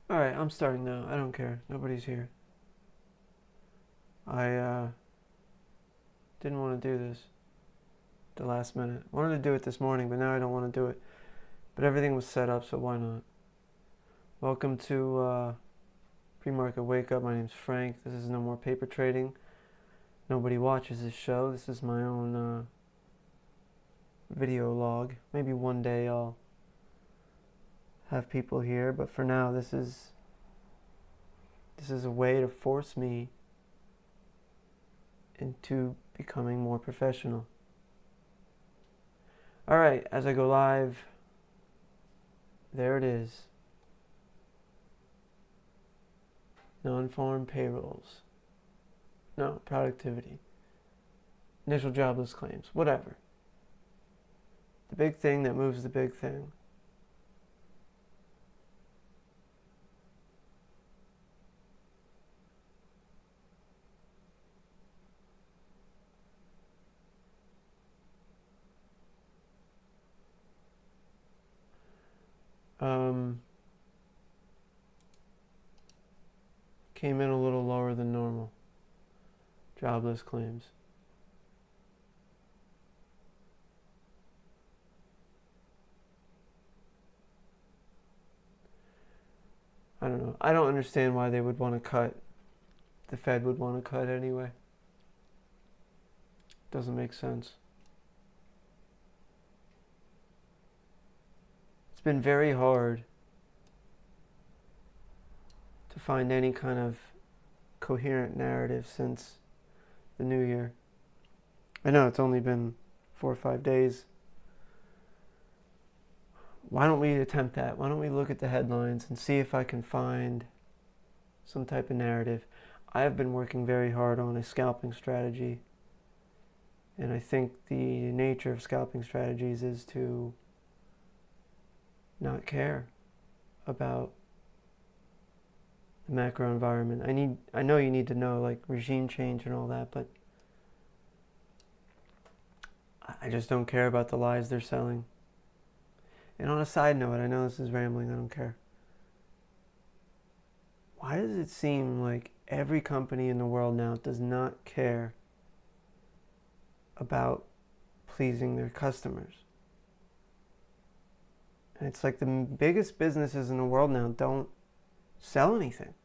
Alright, I'm starting now. I don't care. Nobody's here. I didn't want to do this the last minute. I wanted to do it this morning, but now I don't want to do it. But everything was set up, so why not? Welcome to Premarket Wake Up. My name's Frank. This is No More Paper Trading. Nobody watches this show. This is my own video log. Maybe one day I'll have people here, but for now this is a way to force me into becoming more professional. Alright, as I go live, there it is. Non-farm payrolls. No, productivity. Initial jobless claims. Whatever. The big thing that moves the big thing. Came in a little lower than normal. Jobless claims. I don't know. I don't understand why they would want to cut. The Fed would want to cut anyway. Doesn't make sense. It's been very hard to find any kind of coherent narrative since the new year. I know it's only been 4 or 5 days. Why don't we attempt that? Why don't we look at the headlines and see if I can find some type of narrative? I have been working very hard on a scalping strategy, and I think the nature of scalping strategies is to not care about the macro environment. I know you need to know like regime change and all that, but I just don't care about the lies they're selling. And on a side note, I know this is rambling, I don't care. Why does it seem like every company in the world now does not care about pleasing their customers? And it's like the biggest businesses in the world now don't sell anything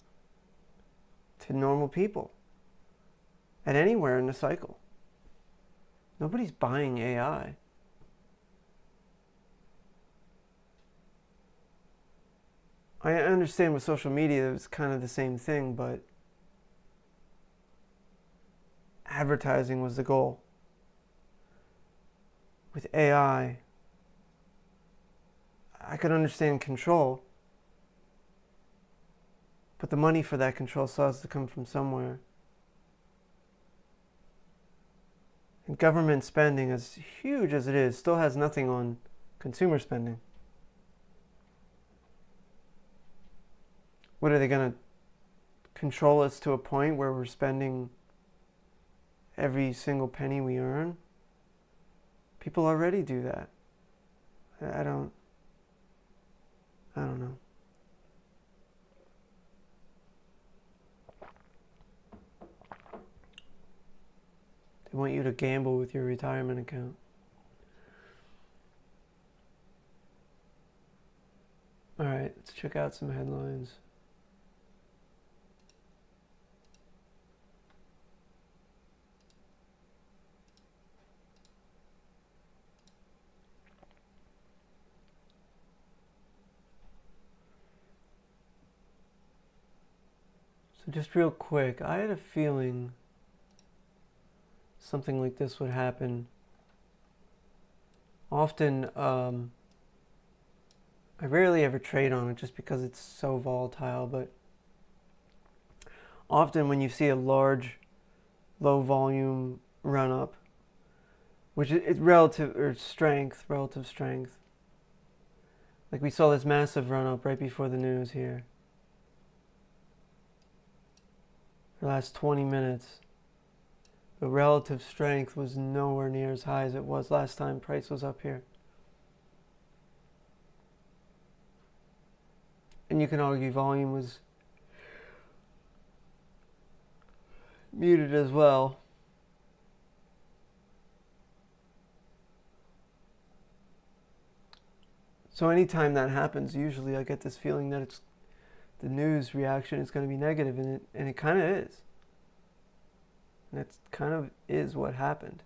to normal people at anywhere in the cycle. Nobody's buying AI. I understand with social media it's kind of the same thing, but advertising was the goal. With AI, I could understand control, but the money for that control still has to come from somewhere. And government spending, as huge as it is, still has nothing on consumer spending. What are they going to control us to a point where we're spending every single penny we earn? People already do that. I don't know. They want you to gamble with your retirement account. All right, let's check out some headlines. So just real quick, I had a feeling something like this would happen. Often, I rarely ever trade on it just because it's so volatile, but often when you see a large, low volume run up, which is relative strength, like we saw this massive run up right before the news here. The last 20 minutes. The relative strength was nowhere near as high as it was last time price was up here. And you can argue volume was muted as well. So anytime that happens, usually I get this feeling that the news reaction is going to be negative, and it kind of is. And that kind of is what happened.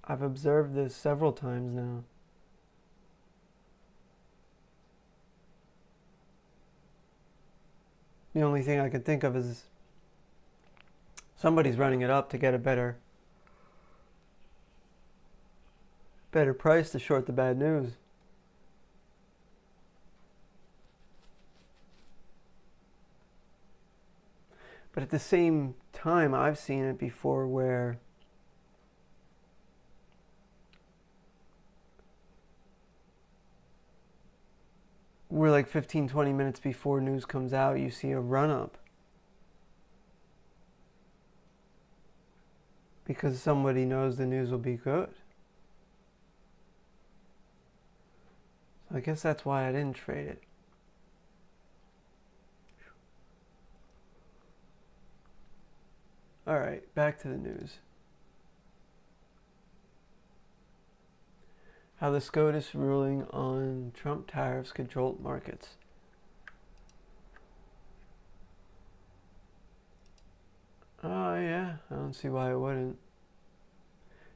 I've observed this several times now. The only thing I can think of is somebody's running it up to get a better price to short the bad news. But at the same time, I've seen it before where we're like 15-20 minutes before news comes out, you see a run-up. Because somebody knows the news will be good. So I guess that's why I didn't trade it. All right, back to the news. How the SCOTUS ruling on Trump tariffs could jolt markets. Oh, yeah, I don't see why it wouldn't.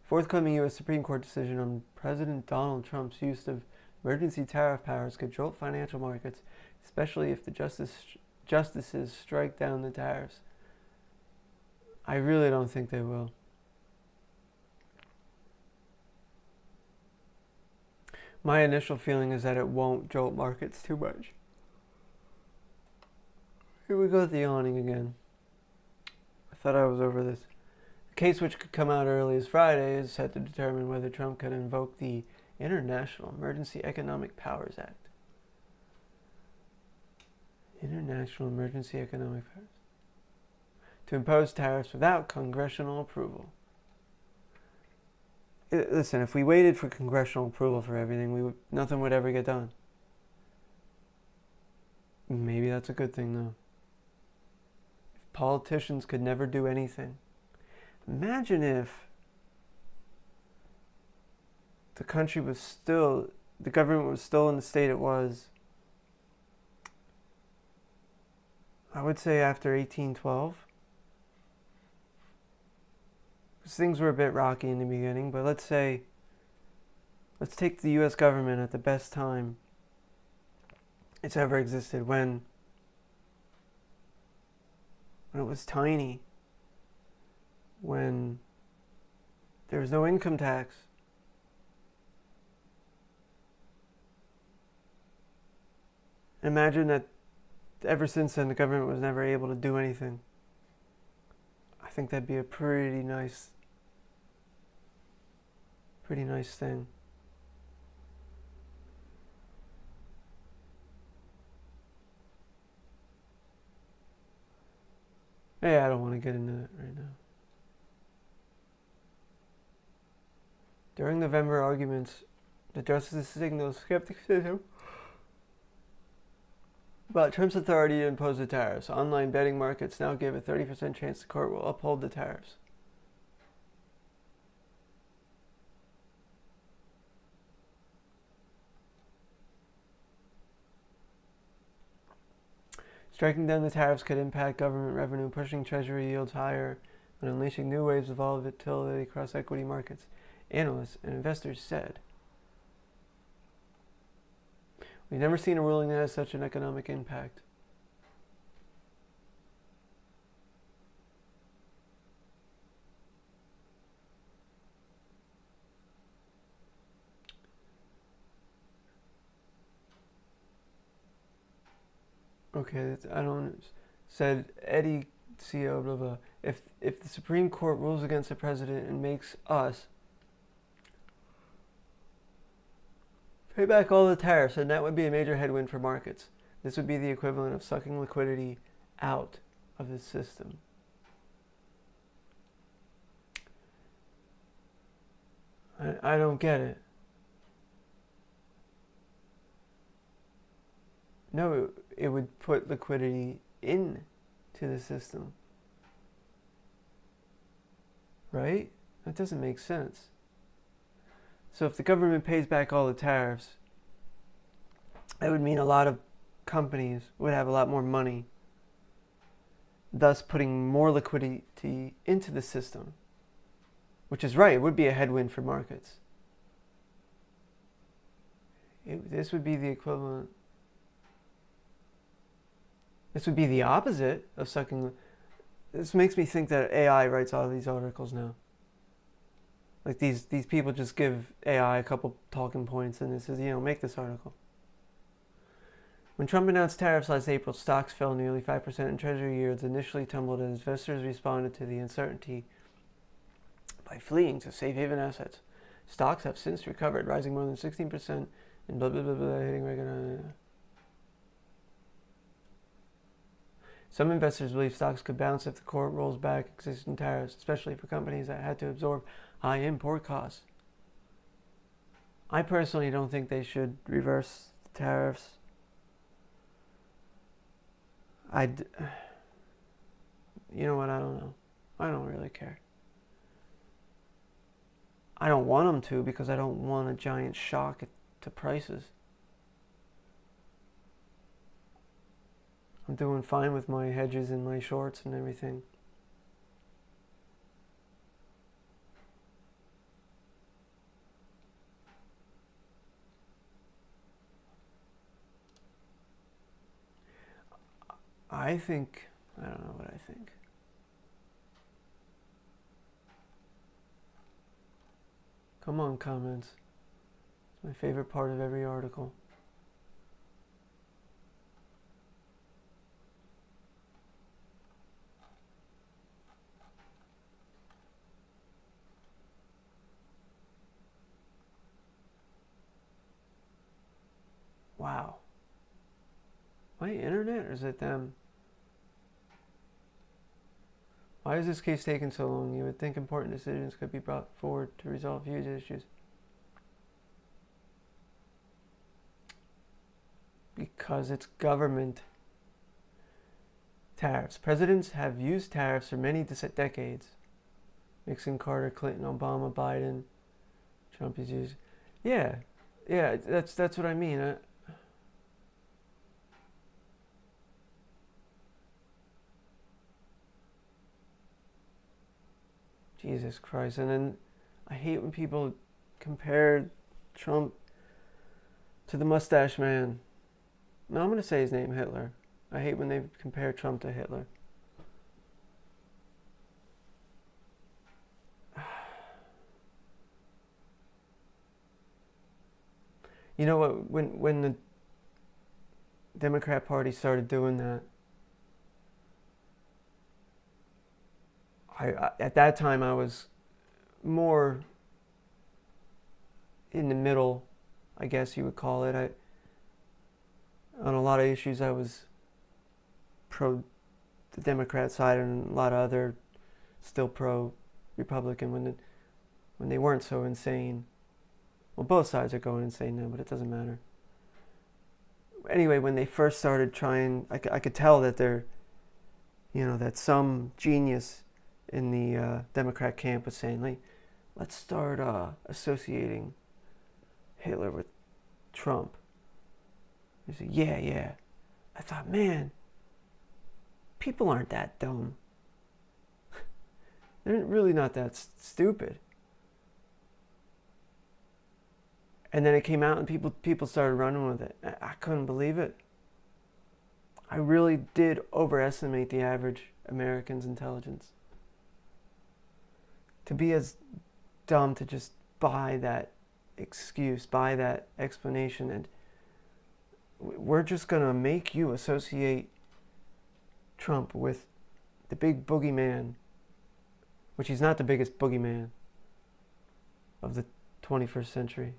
Forthcoming U.S. Supreme Court decision on President Donald Trump's use of emergency tariff powers could jolt financial markets, especially if the justices strike down the tariffs. I really don't think they will. My initial feeling is that it won't jolt markets too much. Here we go with the yawning again. I thought I was over this. The case, which could come out early as Friday, is set to determine whether Trump can invoke the International Emergency Economic Powers Act. International Emergency Economic Powers. To impose tariffs without congressional approval. Listen, if we waited for congressional approval for everything, nothing would ever get done. Maybe that's a good thing, though. If politicians could never do anything. Imagine if the government was still in the state it was, I would say after 1812. Because things were a bit rocky in the beginning, but let's take the U.S. government at the best time it's ever existed, when it was tiny, when there was no income tax. Imagine that ever since then the government was never able to do anything. I think that'd be a pretty nice thing. Hey, I don't want to get into that right now. During November arguments, the justices signaled skepticism about Trump's authority to impose the tariffs. Online betting markets now give a 30% chance the court will uphold the tariffs. Striking down the tariffs could impact government revenue, pushing Treasury yields higher and unleashing new waves of volatility across equity markets, analysts and investors said. We've never seen a ruling that has such an economic impact. Okay, said Eddie CO, blah, blah. If the Supreme Court rules against the president and makes us pay back all the tariffs, and that would be a major headwind for markets. This would be the equivalent of sucking liquidity out of the system. I don't get it. No, it would put liquidity into the system. Right? That doesn't make sense. So if the government pays back all the tariffs, that would mean a lot of companies would have a lot more money, thus putting more liquidity into the system. Which is right, it would be a headwind for markets. This would be the equivalent. This would be the opposite of sucking. This makes me think that AI writes all these articles now. Like these people just give AI a couple talking points and it says, make this article. When Trump announced tariffs last April, stocks fell nearly 5% and Treasury yields initially tumbled as investors responded to the uncertainty by fleeing to safe haven assets. Stocks have since recovered, rising more than 16% and blah, blah, blah, blah, hitting record. Some investors believe stocks could bounce if the court rolls back existing tariffs, especially for companies that had to absorb high import costs. I personally don't think they should reverse the tariffs. You know what, I don't know. I don't really care. I don't want them to because I don't want a giant shock to prices. I'm doing fine with my hedges and my shorts and everything. I don't know what I think. Come on, comments. It's my favorite part of every article. Wow. My internet, or is it them? Why is this case taking so long? You would think important decisions could be brought forward to resolve huge issues. Because it's government. Tariffs. Presidents have used tariffs for many decades. Nixon, Carter, Clinton, Obama, Biden, Trump is used. Yeah, that's what I mean. Jesus Christ. And then I hate when people compare Trump to the mustache man. No, I'm going to say his name, Hitler. I hate when they compare Trump to Hitler. You know what? When the Democrat Party started doing that, at that time I was more in the middle, I guess you would call it. On a lot of issues I was pro the Democrat side and a lot of other still pro Republican when they weren't so insane. Well, both sides are going insane now, but it doesn't matter. Anyway, when they first started trying, I could tell that that some genius in the Democrat camp was saying, like, let's start associating Hitler with Trump. He said, yeah. I thought, man, people aren't that dumb. They're really not that stupid. And then it came out and people started running with it. I couldn't believe it. I really did overestimate the average American's intelligence. To be as dumb to just buy that excuse, buy that explanation, and we're just going to make you associate Trump with the big boogeyman, which he's not the biggest boogeyman of the 21st century.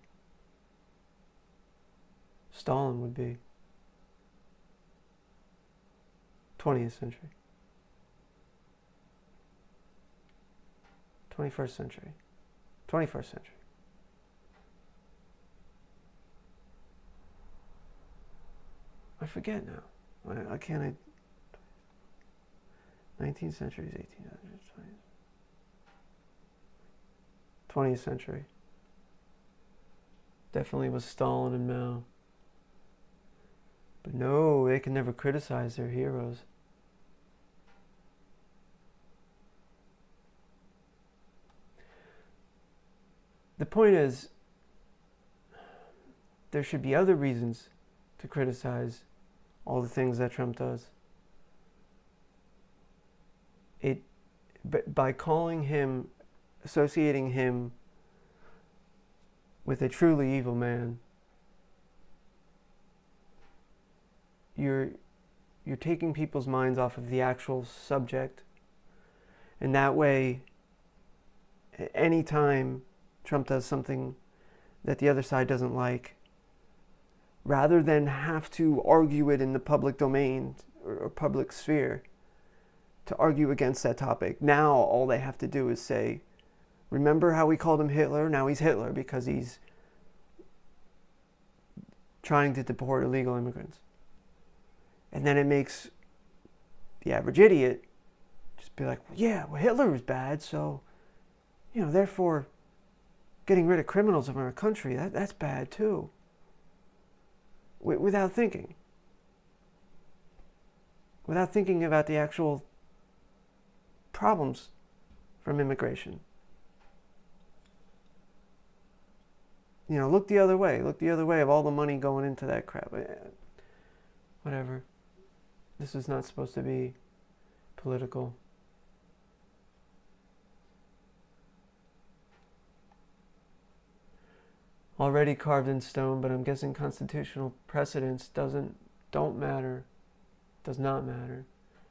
Stalin would be. 20th century. 21st century. 21st century. I forget now. I can't. 19th century, 1800s, 20th century. Definitely was Stalin and Mao. But no, they can never criticize their heroes. The point is, there should be other reasons to criticize all the things that Trump does. By calling him, associating him with a truly evil man, you're taking people's minds off of the actual subject, and that way, anytime Trump does something that the other side doesn't like, rather than have to argue it in the public domain or public sphere, to argue against that topic, now all they have to do is say, remember how we called him Hitler? Now he's Hitler because he's trying to deport illegal immigrants. And then it makes the average idiot just be like, yeah, well, Hitler was bad, so, therefore, getting rid of criminals in our country, that's bad too. Without thinking. Without thinking about the actual problems from immigration. Look the other way. Look the other way of all the money going into that crap. Whatever. This is not supposed to be political. Already carved in stone, but I'm guessing constitutional precedence does not matter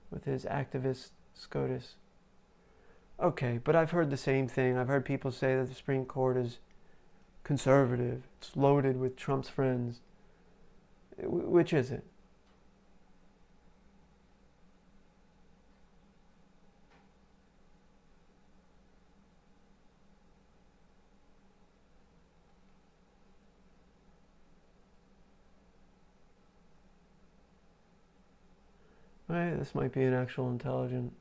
with his activist SCOTUS. Okay, but I've heard the same thing. I've heard people say that the Supreme Court is conservative. It's loaded with Trump's friends. Which is it? Right, this might be an actual intelligent.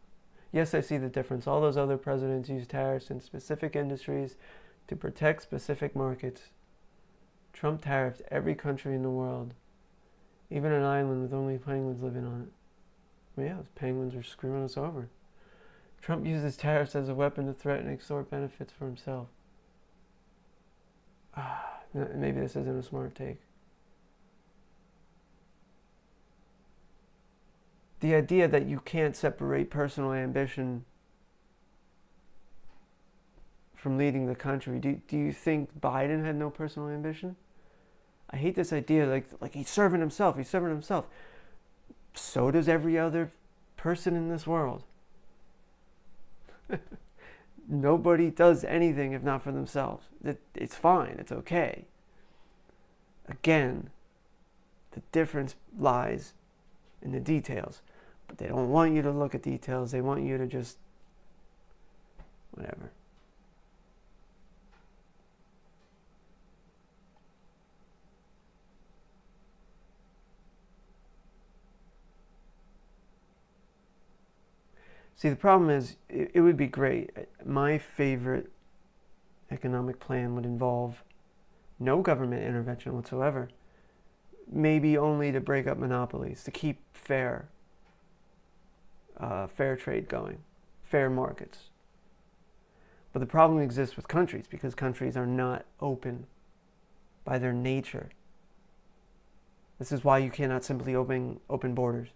Yes, I see the difference. All those other presidents use tariffs in specific industries to protect specific markets. Trump tariffed every country in the world, even an island with only penguins living on it. Well, yeah, those penguins are screwing us over. Trump uses tariffs as a weapon to threaten and extort benefits for himself. Maybe this isn't a smart take. The idea that you can't separate personal ambition from leading the country. Do you think Biden had no personal ambition? I hate this idea like he's serving himself. He's serving himself. So does every other person in this world. Nobody does anything if not for themselves. It's fine. It's okay. Again, the difference lies in the details. But they don't want you to look at details. They want you to just whatever. See, the problem is, it would be great. My favorite economic plan would involve no government intervention whatsoever. Maybe only to break up monopolies, to keep fair trade going, fair markets. But the problem exists with countries because countries are not open by their nature. This is why you cannot simply open borders.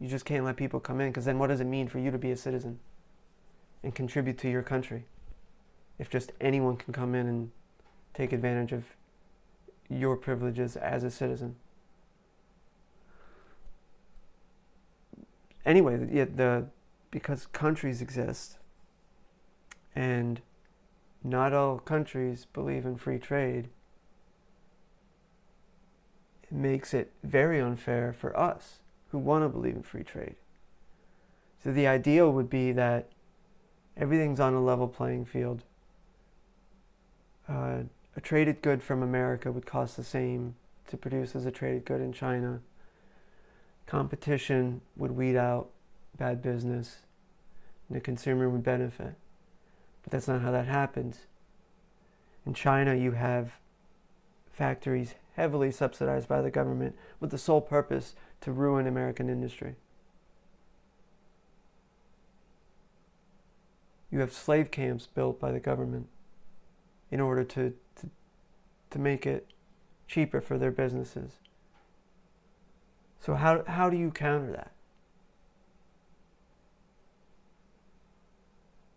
You just can't let people come in, because then what does it mean for you to be a citizen and contribute to your country if just anyone can come in and take advantage of your privileges as a citizen? Anyway, because countries exist and not all countries believe in free trade, it makes it very unfair for us who want to believe in free trade. So the ideal would be that everything's on a level playing field. A traded good from America would cost the same to produce as a traded good in China. Competition would weed out bad business, and the consumer would benefit. But that's not how that happens. In China, you have factories heavily subsidized by the government with the sole purpose to ruin American industry. You have slave camps built by the government in order to make it cheaper for their businesses. So how do you counter that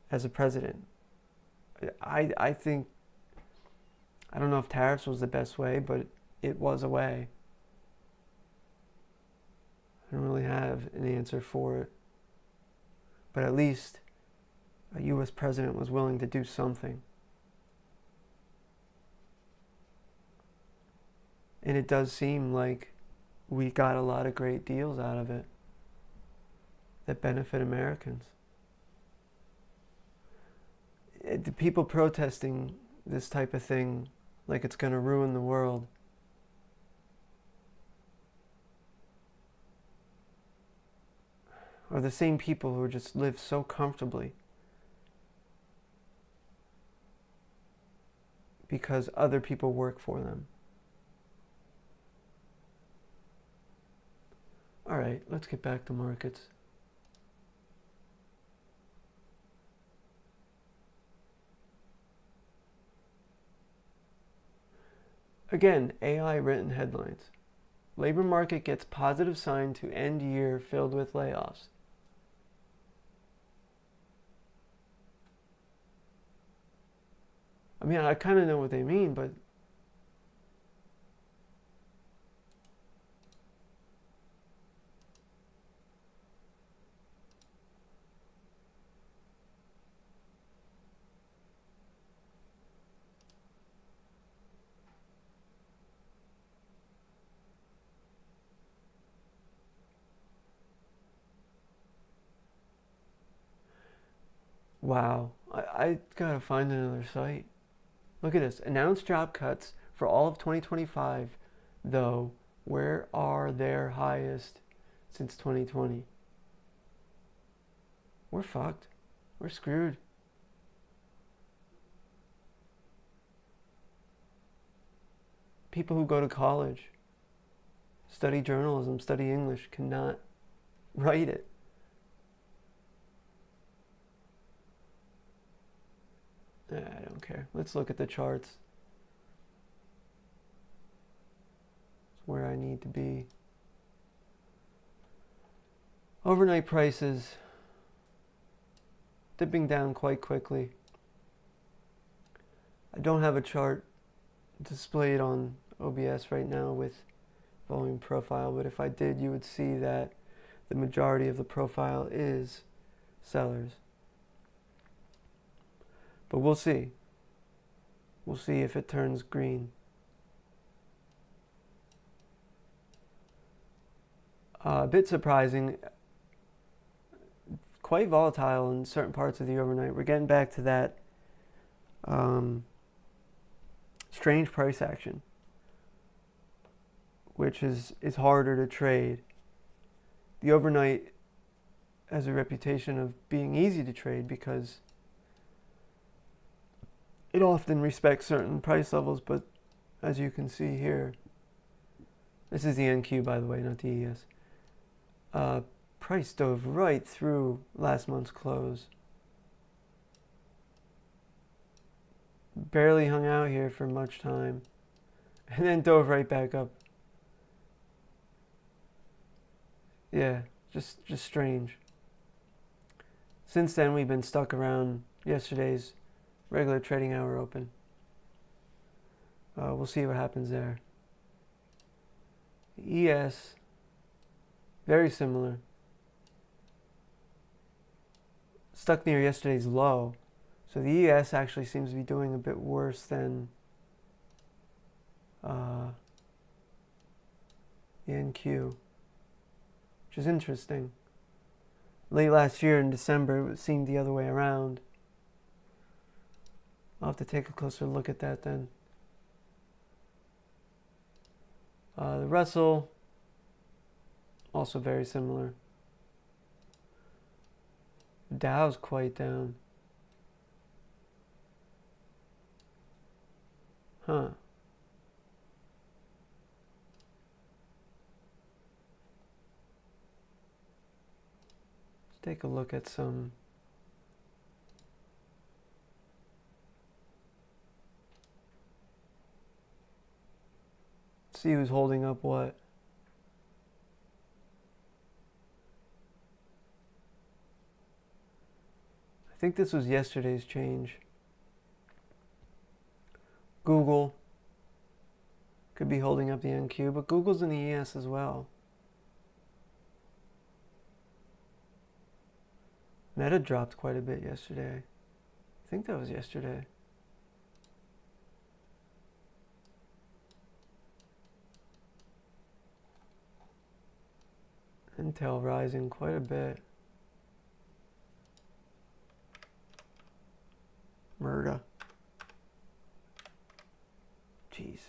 as a president? I think, I don't know if tariffs was the best way, but it was a way. I don't really have an answer for it. But at least a U.S. president was willing to do something. And it does seem like we got a lot of great deals out of it that benefit Americans. The people protesting this type of thing like it's going to ruin the world are the same people who just live so comfortably because other people work for them. All right, let's get back to markets. Again, AI written headlines. Labor market gets positive sign to end year filled with layoffs. I mean, I kind of know what they mean, but wow, I gotta find another site. Look at this. Announced job cuts for all of 2025, though, where are their highest since 2020? We're fucked. We're screwed. People who go to college, study journalism, study English, cannot write it. I don't care. Let's look at the charts. It's where I need to be. Overnight prices dipping down quite quickly. I don't have a chart displayed on OBS right now with volume profile, but if I did, you would see that the majority of the profile is sellers. But we'll see. We'll see if it turns green. A bit surprising. Quite volatile in certain parts of the overnight. We're getting back to that strange price action, which is harder to trade. The overnight has a reputation of being easy to trade because it often respects certain price levels, but as you can see here, this is the NQ, by the way, not the ES. Price dove right through last month's close. Barely hung out here for much time, and then dove right back up. Yeah, just strange. Since then, we've been stuck around yesterday's regular trading hour open. We'll see what happens there. ES, very similar. Stuck near yesterday's low. So the ES actually seems to be doing a bit worse than the NQ, which is interesting. Late last year in December, it seemed the other way around. I'll have to take a closer look at that then. The Russell, also very similar. Dow's quite down. Huh. Let's take a look at some. See who's holding up what. I think this was yesterday's change. Google could be holding up the NQ, but Google's in the ES as well. Meta dropped quite a bit yesterday. I think that was yesterday. Intel rising quite a bit. Murda. Jeez.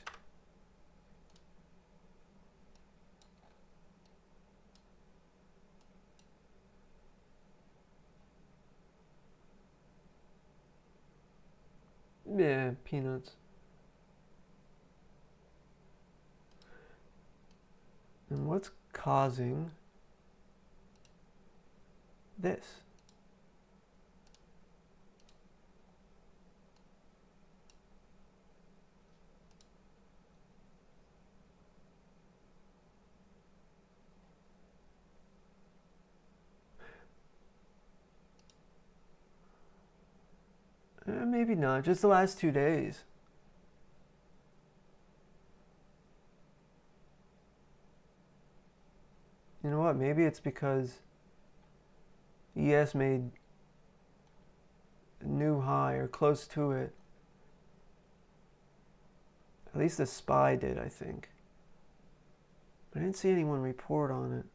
Yeah, peanuts. And what's causing this? Maybe not, just the last 2 days. You know what, maybe it's because ES made a new high or close to it. At least the SPY did, I think. I didn't see anyone report on it.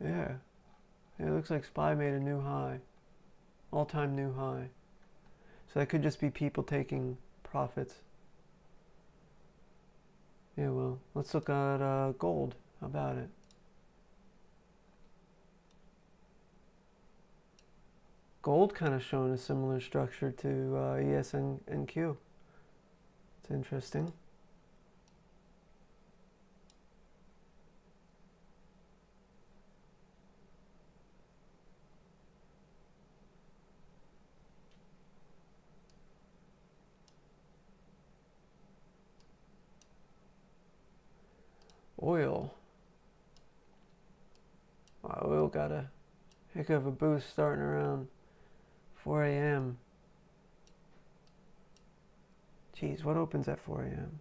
Yeah. It looks like SPY made a new high. All-time new high. So that could just be people taking profits. Yeah, well, let's look at gold. How about it? Gold kind of showing a similar structure to ES and Q. It's interesting. Oil. Wow, oil got a heck of a boost starting around 4 a.m. Geez, what opens at 4 a.m.?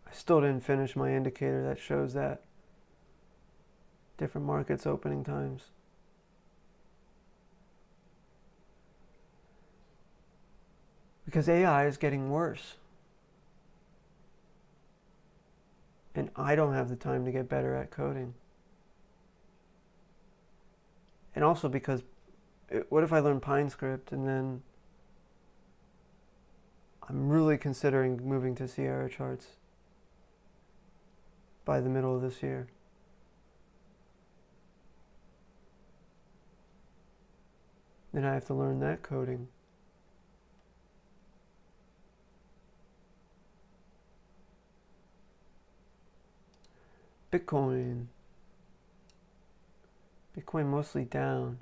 I still didn't finish my indicator that shows that. Different markets opening times. Because AI is getting worse. And I don't have the time to get better at coding. And also because, what if I learn PineScript and then I'm really considering moving to Sierra charts by the middle of this year. Then I have to learn that coding. Bitcoin mostly down.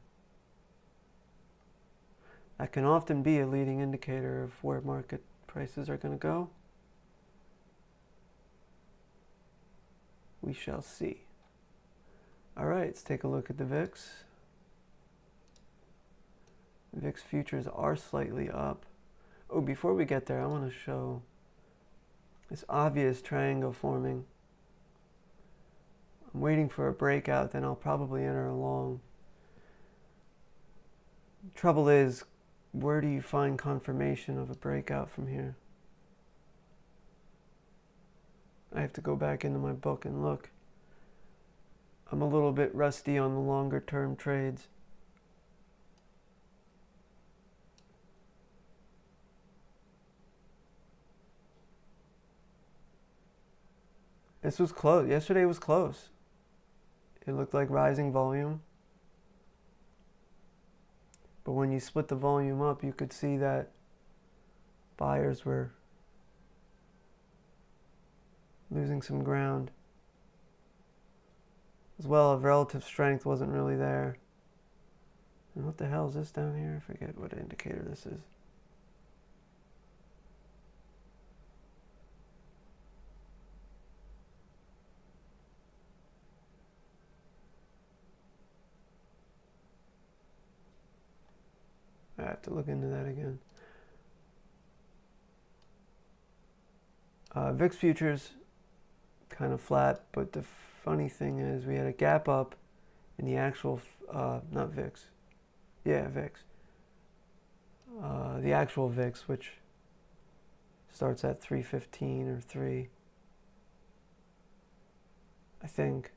That can often be a leading indicator of where market prices are going to go. We shall see. All right, let's take a look at the VIX. VIX futures are slightly up. Oh, before we get there, I want to show this obvious triangle forming. I'm waiting for a breakout, then I'll probably enter a long. Trouble is, where do you find confirmation of a breakout from here? I have to go back into my book and look. I'm a little bit rusty on the longer term trades. This was close. Yesterday was close. It looked like rising volume. But when you split the volume up, you could see that buyers were losing some ground. As well, relative strength wasn't really there. And what the hell is this down here? I forget what indicator this is. I have to look into that again. VIX futures kind of flat, but the funny thing is we had a gap up in the actual, not VIX. Yeah, VIX. The actual VIX, which starts at 315 or 3. I think.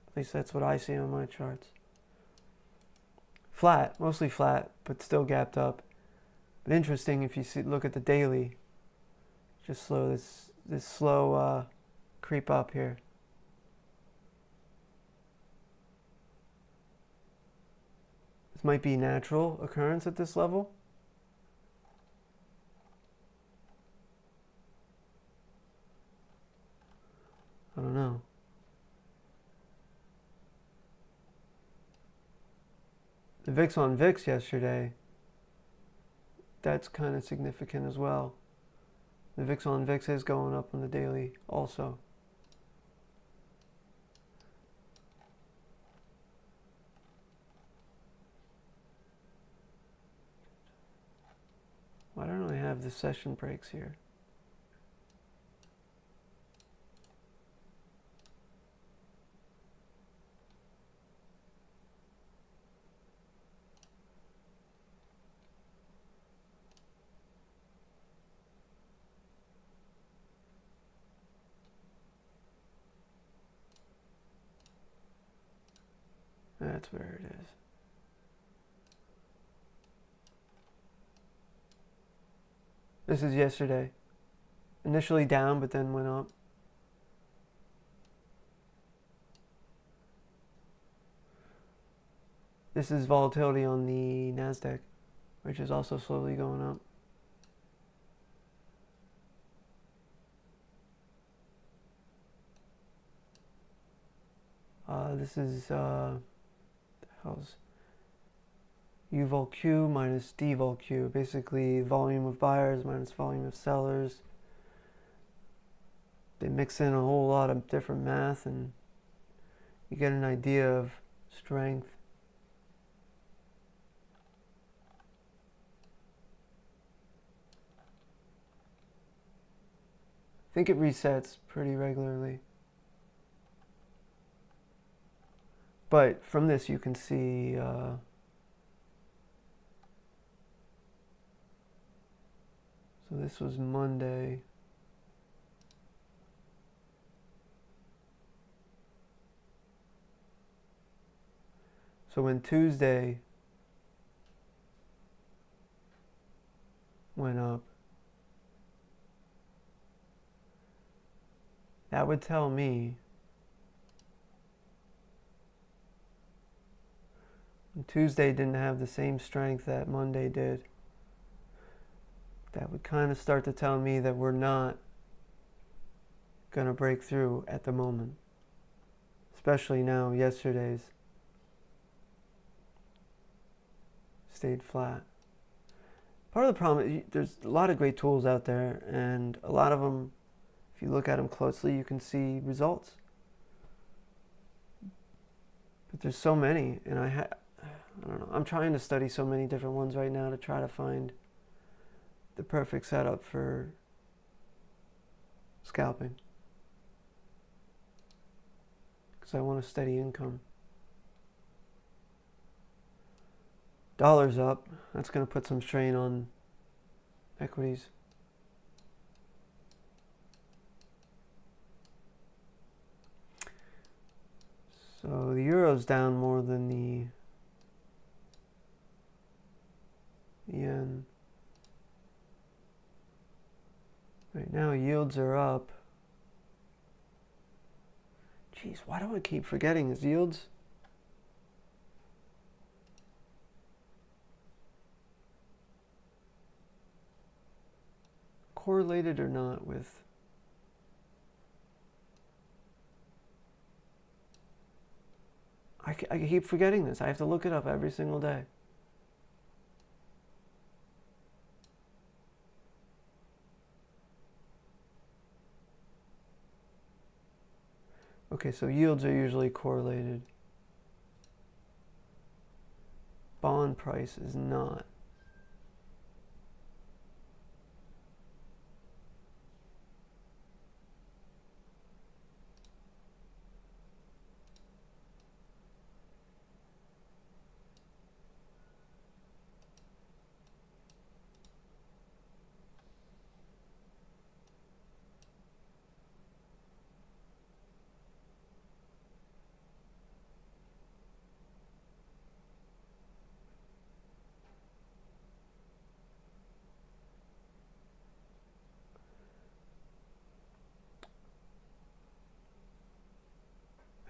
At least that's what I see on my charts. Flat, mostly flat, but still gapped up. But interesting if you look at the daily. Just slow this slow creep up here. This might be natural occurrence at this level. I don't know. The VIX on VIX yesterday, that's kind of significant as well. The VIX on VIX is going up on the daily also. Why don't I have the session breaks here? That's where it is. This is yesterday. Initially down, but then went up. This is volatility on the NASDAQ, which is also slowly going up. This is how's U vol Q minus D vol Q, basically volume of buyers minus volume of sellers. They mix in a whole lot of different math and you get an idea of strength. I think it resets pretty regularly. But from this you can see so this was Monday. So when Tuesday went up, that would tell me Tuesday didn't have the same strength that Monday did. That would kind of start to tell me that we're not going to break through at the moment. Especially now, yesterday's stayed flat. Part of the problem is there's a lot of great tools out there, and a lot of them, if you look at them closely, you can see results. But there's so many, and I don't know. I'm trying to study so many different ones right now to try to find the perfect setup for scalping. Because I want a steady income. Dollar's up. That's going to put some strain on equities. So the euro's down more than the yen. Right now yields are up. Jeez, why do I keep forgetting his yields? Correlated or not with... I keep forgetting this. I have to look it up every single day. Okay, so yields are usually correlated. Bond price is not.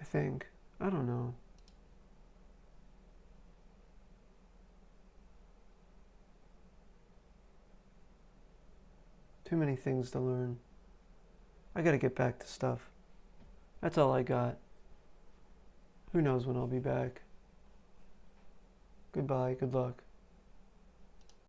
I think. I don't know. Too many things to learn. I gotta get back to stuff. That's all I got. Who knows when I'll be back. Goodbye, good luck.